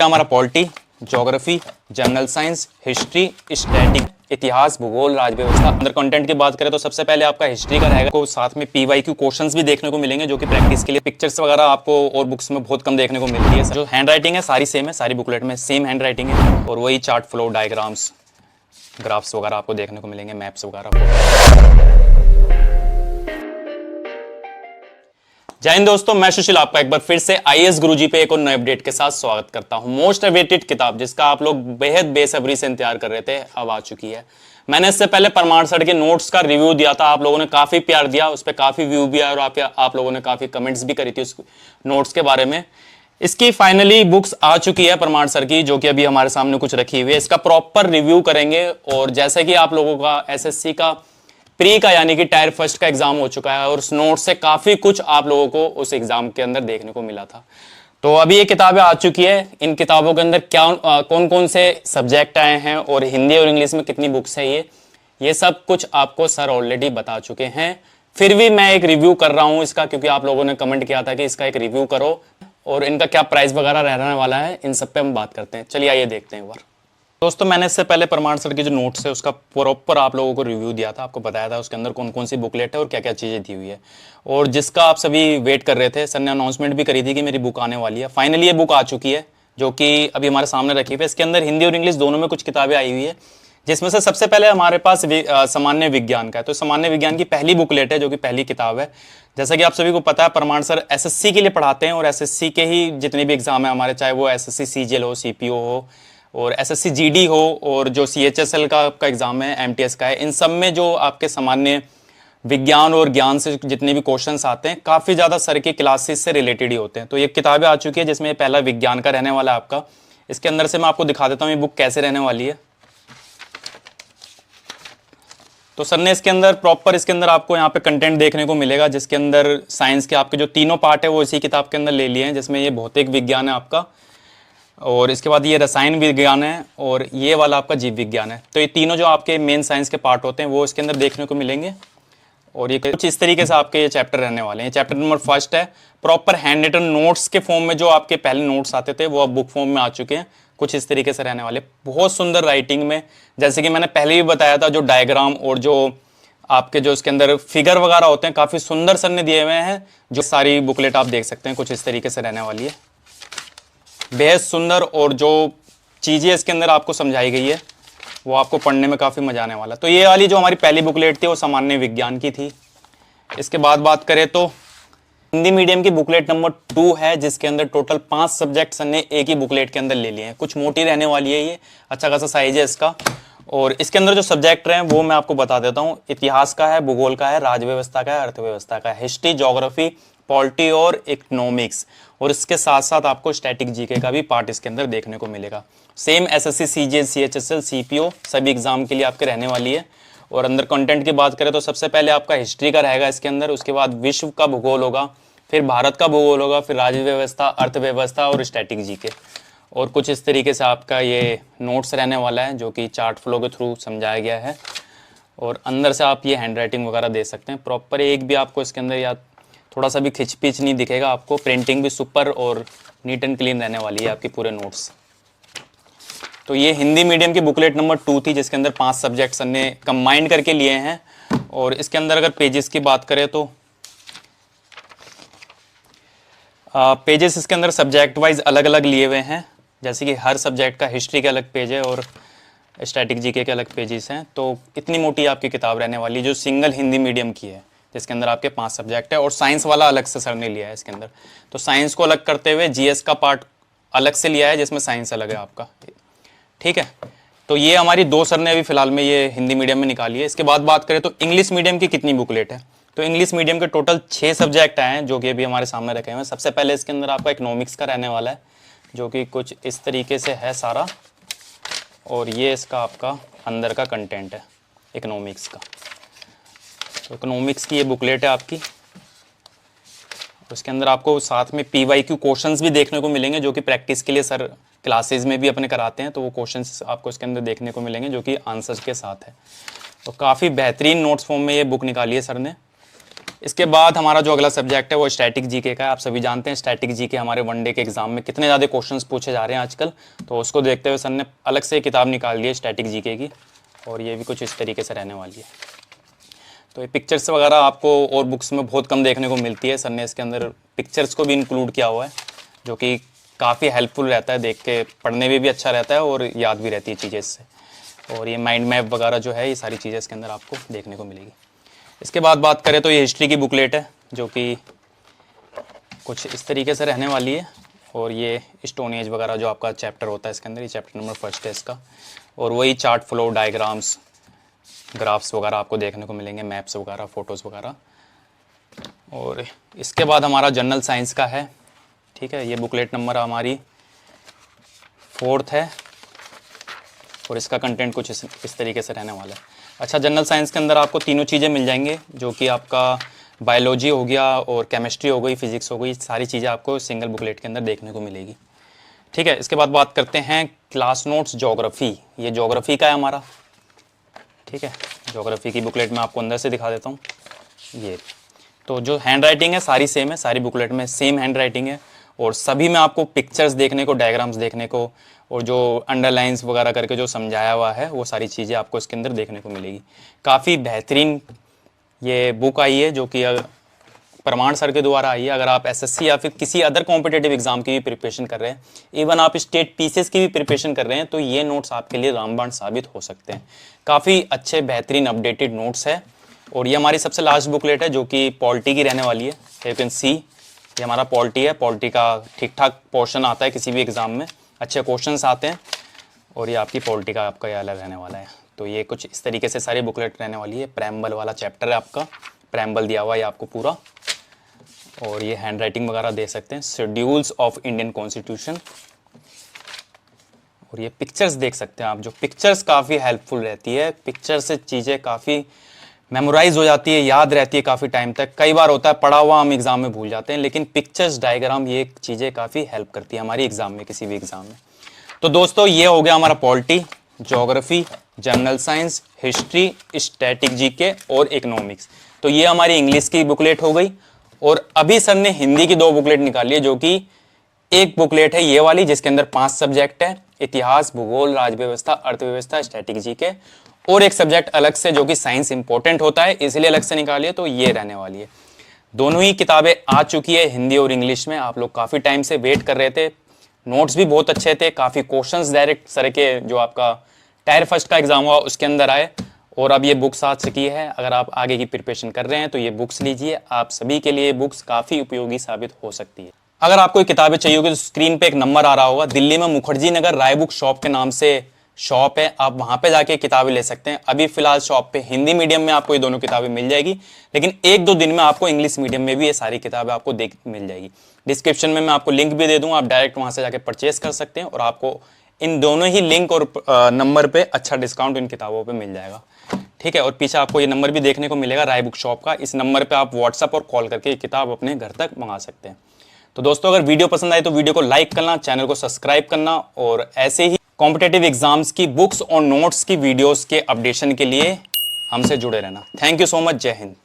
हमारा polity, geography, general science, history, static, इतिहास, भूगोल, राज व्यवस्था। अंदर कंटेंट की बात करें तो सबसे पहले आपका हिस्ट्री का रहेगा, को साथ में पीवाईक्यू क्वेश्चंस भी देखने को मिलेंगे जो कि प्रैक्टिस के लिए। पिक्चर्स वगैरह आपको और बुक्स में बहुत कम देखने को मिलती है। जो हैंड राइटिंग है सारी सेम है, सारी बुकलेट में सेम हैंड राइटिंग है और वही चार्ट फ्लो, डायग्राम्स, ग्राफ्स वगैरह आपको देखने को मिलेंगे, मैप्स वगैरह। जय हिंद दोस्तों, मैं सुशील आपका एक बार फिर से आईएएस गुरुजी पे एक और नए अपडेट के साथ स्वागत करता हूं। मोस्ट अवेटेड किताब जिसका आप लोग बेहद बेसब्री से इंतजार कर रहे थे, अब आ चुकी है। मैंने इससे पहले परमार सर के नोट्स का रिव्यू दिया था, आप लोगों ने काफी प्यार दिया, उस पर काफी व्यू भी आया और आप लोगों ने काफी कमेंट्स भी करी थी उस नोट्स के बारे में। इसकी फाइनली बुक्स आ चुकी है परमार सर की, जो कि अभी हमारे सामने कुछ रखी हुई है। इसका प्रॉपर रिव्यू करेंगे और जैसे कि आप लोगों का एसएससी का प्री का यानी कि टायर फर्स्ट का एग्जाम हो चुका है और उस नोट से काफी कुछ आप लोगों को उस एग्जाम के अंदर देखने को मिला था। तो अभी ये किताबें आ चुकी है। इन किताबों के अंदर क्या कौन कौन से सब्जेक्ट आए हैं और हिंदी और इंग्लिश में कितनी बुक्स है, ये सब कुछ आपको सर ऑलरेडी बता चुके हैं। फिर भी मैं एक रिव्यू कर रहा हूं इसका, क्योंकि आप लोगों ने कमेंट किया था कि इसका एक रिव्यू करो और इनका क्या प्राइस वगैरह रहने वाला है, इन सब पे हम बात करते हैं। चलिए आइए देखते हैं एक बार। दोस्तों मैंने इससे पहले परमार सर के जो नोट्स है उसका प्रॉपर आप लोगों को रिव्यू दिया था, आपको बताया था उसके अंदर कौन कौन सी बुकलेट है और क्या क्या चीज़ें दी हुई है, और जिसका आप सभी वेट कर रहे थे। सर ने अनाउंसमेंट भी करी थी कि मेरी बुक आने वाली है। फाइनली ये बुक आ चुकी है जो कि अभी हमारे सामने रखी हुई है। इसके अंदर हिंदी और इंग्लिश दोनों में कुछ किताबें आई हुई है, जिसमें से सबसे पहले हमारे पास सामान्य विज्ञान का है। तो सामान्य विज्ञान की पहली बुकलेट है जो कि पहली किताब है। जैसा कि आप सभी को पता है परमार सर एसएससी के लिए पढ़ाते हैं और एसएससी के ही जितने भी एग्जाम है हमारे, चाहे वो एसएससी सीजीएल हो, सीपीओ हो और एसएससी जीडी हो और जो सीएचएसएल का आपका एग्जाम है, एमटीएस का है, इन सब में जो आपके सामान्य विज्ञान और ज्ञान से जितने भी क्वेश्चंस आते हैं काफ़ी ज़्यादा सर की क्लासेस से रिलेटेड ही होते हैं। तो ये किताबें आ चुकी है जिसमें पहला विज्ञान का रहने वाला है आपका। इसके अंदर से मैं आपको दिखा देता हूँ ये बुक कैसे रहने वाली है। तो सर ने इसके अंदर प्रॉपर इसके अंदर आपको यहाँ पे कंटेंट देखने को मिलेगा, जिसके अंदर साइंस के आपके जो तीनों पार्ट है वो इसी किताब के अंदर ले लिए हैं, जिसमें ये भौतिक विज्ञान है आपका, और इसके बाद ये रसायन विज्ञान है और ये वाला आपका जीव विज्ञान है। तो ये तीनों जो आपके मेन साइंस के पार्ट होते हैं वो इसके अंदर देखने को मिलेंगे। और ये कुछ इस तरीके से आपके ये चैप्टर रहने वाले हैं। चैप्टर नंबर फर्स्ट है प्रॉपर हैंड रिटन नोट्स के फॉर्म में, जो आपके पहले नोट्स आते थे वो अब बुक फॉर्म में आ चुके हैं। कुछ इस तरीके से रहने वाले, बहुत सुंदर राइटिंग में। जैसे कि मैंने पहले भी बताया था, जो डायग्राम और जो आपके जो इसके अंदर फिगर वगैरह होते हैं काफ़ी सुंदर सर ने दिए हुए हैं। जो सारी बुकलेट आप देख सकते हैं कुछ इस तरीके से रहने वाली है, बेहद सुंदर। और जो चीज़ें इसके अंदर आपको समझाई गई है वो आपको पढ़ने में काफ़ी मजा आने वाला। तो ये वाली जो हमारी पहली बुकलेट थी वो सामान्य विज्ञान की थी। इसके बाद बात करें तो हिंदी मीडियम की बुकलेट नंबर 2 है, जिसके अंदर टोटल 5 सब्जेक्ट्स ने एक ही बुकलेट के अंदर ले लिए हैं। कुछ मोटी रहने वाली है, ये अच्छा खासा साइज है इसका। और इसके अंदर जो सब्जेक्ट रहे हैं वो मैं आपको बता देता हूँ। इतिहास का है, भूगोल का है, राज व्यवस्था का है, अर्थव्यवस्था का है, हिस्ट्री, ज्योग्राफी, पॉलिटी और इकोनॉमिक्स, और इसके साथ साथ आपको स्टैटिक जीके का भी पार्ट इसके अंदर देखने को मिलेगा। Same SSC, CGL, CHSL, CPO सभी एग्जाम के लिए आपके रहने वाली है। और अंदर कंटेंट की बात करें तो सबसे पहले आपका हिस्ट्री का रहेगा इसके अंदर, उसके बाद विश्व का भूगोल होगा, फिर भारत का भूगोल होगा, फिर राज्य व्यवस्था, अर्थव्यवस्था और स्टैटिक जीके। और कुछ इस तरीके से आपका ये नोट्स रहने वाला है जो कि चार्ट फ्लो के थ्रू समझाया गया है। और अंदर से आप ये हैंड राइटिंग वगैरह दे सकते हैं प्रॉपर, एक भी आपको इसके अंदर या थोड़ा सा भी खिंच पिच नहीं दिखेगा आपको। प्रिंटिंग भी सुपर और नीट एंड क्लीन रहने वाली है आपकी पूरे नोट्स। तो ये हिंदी मीडियम की बुकलेट नंबर 2 थी, जिसके अंदर 5 सब्जेक्ट्स हमने कंबाइन करके लिए हैं। और इसके अंदर अगर पेजेस की बात करें तो पेजेस इसके अंदर सब्जेक्ट वाइज अलग अलग लिए हुए हैं। जैसे कि हर सब्जेक्ट का हिस्ट्री के अलग पेज है और स्टैटिक जीके के अलग पेजेस हैं। तो इतनी मोटी आपकी किताब रहने वाली जो सिंगल हिंदी मीडियम की है, जिसके अंदर आपके 5 सब्जेक्ट है। और साइंस वाला अलग से सर ने लिया है इसके अंदर। तो साइंस को अलग करते हुए जीएस का पार्ट अलग से लिया है, जिसमें साइंस अलग है आपका, ठीक है। तो ये हमारी 2 सर ने अभी फिलहाल में ये हिंदी मीडियम में निकाली है। इसके बाद बात करें तो इंग्लिश मीडियम की कितनी बुकलेट है। तो इंग्लिश मीडियम के टोटल 6 सब्जेक्ट आए हैं जो कि अभी हमारे सामने रखे हुए हैं। सबसे पहले इसके अंदर आपका इकोनॉमिक्स का रहने वाला है, जो कि कुछ इस तरीके से है सारा, और ये इसका आपका अंदर का कंटेंट है इकोनॉमिक्स का। तो इकोनॉमिक्स की ये बुकलेट है आपकी। उसके अंदर आपको साथ में पीवाईक्यू क्वेश्चंस भी देखने को मिलेंगे, जो कि प्रैक्टिस के लिए सर क्लासेस में भी अपने कराते हैं। तो वो क्वेश्चंस आपको इसके अंदर देखने को मिलेंगे जो कि आंसर्स के साथ है। तो काफ़ी बेहतरीन नोट्स फॉर्म में ये बुक निकाली है सर ने। इसके बाद हमारा जो अगला सब्जेक्ट है वो स्टैटिक जीके का है। आप सभी जानते हैं स्टैटिक जीके हमारे वनडे के एग्जाम में कितने ज़्यादा क्वेश्चंस पूछे जा रहे हैं आजकल, तो उसको देखते हुए सर ने अलग से किताब निकाल दी है स्टैटिक जीके की, और ये भी कुछ इस तरीके से रहने वाली है। तो ये पिक्चर्स वगैरह आपको और बुक्स में बहुत कम देखने को मिलती है, सर ने इसके अंदर पिक्चर्स को भी इंक्लूड किया हुआ है, जो कि काफ़ी हेल्पफुल रहता है, देख के पढ़ने में भी अच्छा रहता है और याद भी रहती है चीज़ें इससे। और ये माइंड मैप वगैरह जो है ये सारी चीज़ें इसके अंदर आपको देखने को मिलेगी। इसके बाद बात करें तो ये हिस्ट्री की बुकलेट है, जो कि कुछ इस तरीके से रहने वाली है। और ये स्टोन एज वगैरह जो आपका चैप्टर होता है इसके अंदर, ये चैप्टर नंबर 1 है इसका। और वही चार्ट फ्लो, डायग्राम्स, ग्राफ्स वगैरह आपको देखने को मिलेंगे, मैप्स वगैरह, फ़ोटोज़ वगैरह। और इसके बाद हमारा जनरल साइंस का है, ठीक है। ये बुकलेट नंबर हमारी 4th है और इसका कंटेंट कुछ इस तरीके से रहने वाला है। अच्छा, जनरल साइंस के अंदर आपको तीनों चीज़ें मिल जाएंगे, जो कि आपका बायोलॉजी हो गया और केमिस्ट्री हो गई, फिजिक्स हो गई, सारी चीज़ें आपको सिंगल बुकलेट के अंदर देखने को मिलेगी, ठीक है। इसके बाद बात करते हैं क्लास नोट्स ज्योग्राफी। ये ज्योग्राफी का है हमारा, ठीक है। ज्योग्राफी की बुकलेट मैं आपको अंदर से दिखा देता हूँ। ये तो जो हैंड राइटिंग है सारी सेम है, सारी बुकलेट में सेम हैंड राइटिंग है, और सभी में आपको पिक्चर्स देखने को, डायग्राम्स देखने को, और जो अंडरलाइंस वगैरह करके जो समझाया हुआ है वो सारी चीज़ें आपको इसके अंदर देखने को मिलेगी। काफ़ी बेहतरीन ये बुक आई है, जो कि प्रमाण सर के द्वारा आई है। अगर आप एसएससी या फिर किसी अदर कॉम्पिटेटिव एग्जाम की भी प्रिपरेशन कर रहे हैं, इवन आप स्टेट पीसीएस की भी प्रिपरेशन कर रहे हैं, तो ये नोट्स आपके लिए रामबाण साबित हो सकते हैं। काफ़ी अच्छे बेहतरीन अपडेटेड नोट्स है। और ये हमारी सबसे लास्ट बुकलेट है, जो कि पॉलिटी की रहने वाली है। यू कैन सी, ये हमारा पॉलिटी है। पॉलिटी का ठीक ठाक पोर्शन आता है किसी भी एग्जाम में, अच्छे क्वेश्चंस आते हैं, और ये आपकी पॉलिटी का आपका ये अलग रहने वाला है। तो ये कुछ इस तरीके से सारी बुकलेट रहने वाली है। प्रेम्बल वाला चैप्टर है आपका, प्रेम्बल दिया हुआ है आपको पूरा, और ये हैंड राइटिंग वगैरह दे सकते हैं। शेड्यूल्स ऑफ इंडियन कॉन्स्टिट्यूशन, और ये पिक्चर्स देख सकते हैं आप, जो पिक्चर्स काफ़ी हेल्पफुल रहती है। पिक्चर से चीज़ें काफ़ी मेमोराइज हो जाती है, याद रहती है काफ़ी टाइम तक। कई बार होता है पढ़ा हुआ हम एग्जाम में भूल जाते हैं, लेकिन पिक्चर्स, डायग्राम, ये चीज़ें काफ़ी हेल्प करती है हमारी एग्जाम में, किसी भी एग्जाम में। तो दोस्तों ये हो गया हमारा polity, geography, general science, history, static GK और इकोनॉमिक्स। तो ये हमारी इंग्लिश की बुकलेट हो गई। और अभी सर ने हिंदी की 2 बुकलेट निकाली है, जो कि एक बुकलेट है ये वाली जिसके अंदर 5 सब्जेक्ट है, इतिहास, भूगोल, राजव्यवस्था, अर्थव्यवस्था, स्टैटिक जीके, और एक सब्जेक्ट अलग से जो कि साइंस इंपॉर्टेंट होता है इसलिए अलग से निकाली है, तो ये रहने वाली है। दोनों ही किताबें आ चुकी है हिंदी और इंग्लिश में। आप लोग काफ़ी टाइम से वेट कर रहे थे, नोट्स भी बहुत अच्छे थे, काफ़ी क्वेश्चंस डायरेक्ट सर के जो आपका टायर फर्स्ट का एग्जाम हुआ उसके अंदर आए, और अब ये बुक्स आ चुकी है। अगर आप आगे की प्रिपरेशन कर रहे हैं तो ये बुक्स लीजिए, आप सभी के लिए बुक्स काफ़ी उपयोगी साबित हो सकती है। अगर आपको किताबें चाहिए होगी तो स्क्रीन पे एक नंबर आ रहा होगा, दिल्ली में मुखर्जी नगर राय बुक शॉप के नाम से शॉप है, आप वहां पे जाके किताबें ले सकते हैं। अभी फिलहाल शॉप पे हिंदी मीडियम में आपको ये दोनों किताबें मिल जाएगी, लेकिन 1-2 दिन में आपको इंग्लिश मीडियम में भी ये सारी किताबें आपको मिल जाएगी। डिस्क्रिप्शन में मैं आपको लिंक भी दे दूंगा, आप डायरेक्ट वहां से जाके परचेस कर सकते हैं, और आपको इन दोनों ही लिंक और नंबर पे अच्छा डिस्काउंट इन किताबों पे मिल जाएगा, ठीक है। और पीछे आपको ये नंबर भी देखने को मिलेगा राय बुक शॉप का, इस नंबर पे आप व्हाट्सएप और कॉल करके ये किताब अपने घर तक मंगा सकते हैं। तो दोस्तों अगर वीडियो पसंद आए तो वीडियो को लाइक करना, चैनल को सब्सक्राइब करना, और ऐसे ही कॉम्पिटेटिव एग्जाम्स की बुक्स और नोट्स की वीडियोस के अपडेशन के लिए हमसे जुड़े रहना। थैंक यू सो मच, जय हिंद।